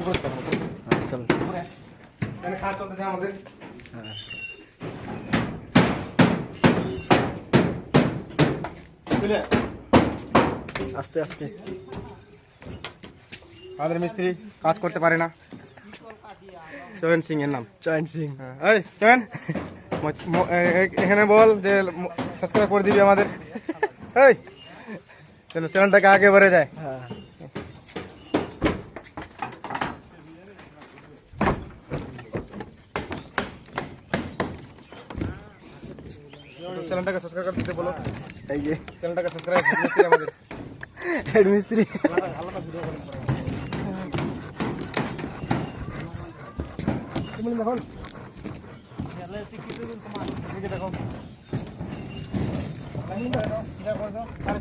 চল এখানে কাজ চলতেছে আমাদের। বুঝলে? আস্তে আস্তে আমাদের মিস্ত্রি কাজ করতে পারে না। চয়ন সিং এর নাম। চয়ন সিং। এই চয়ন, এখানে বল যে সাবস্ক্রাইব করে দিবি আমাদের। এই চলো চ্যানেলটাকে আগে বাড়ে যায়। হ্যাঁ চ্যানেলটাকে সাবস্ক্রাইব করে দিতে বলো। এই যে চ্যানেলটাকে সাবস্ক্রাইব মিস্ত্রি আমাদের। হেড মিস্ত্রি। আলাদা ভিডিও করেন পরে। তুমি দেখো এই যে দেখো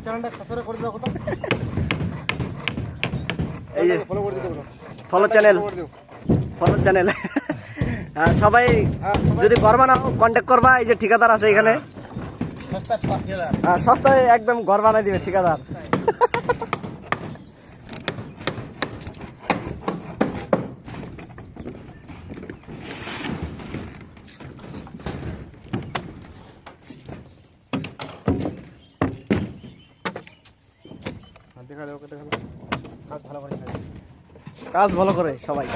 চ্যানেলটা সাবস্ক্রাইব করে দাও। এই যে ফলো করে দিতে বলো। Follow channel, follow channel. সবাই যদি করবা না কন্ট্যাক্ট করবা, এই যে ঠিকাদার আছে এখানে, সস্তায় একদম ঘর বানাই দিবে ঠিকাদার। দেখা যাও, দেখা যাও। কাজ ভালো করে কাজ ভালো করে সবাই।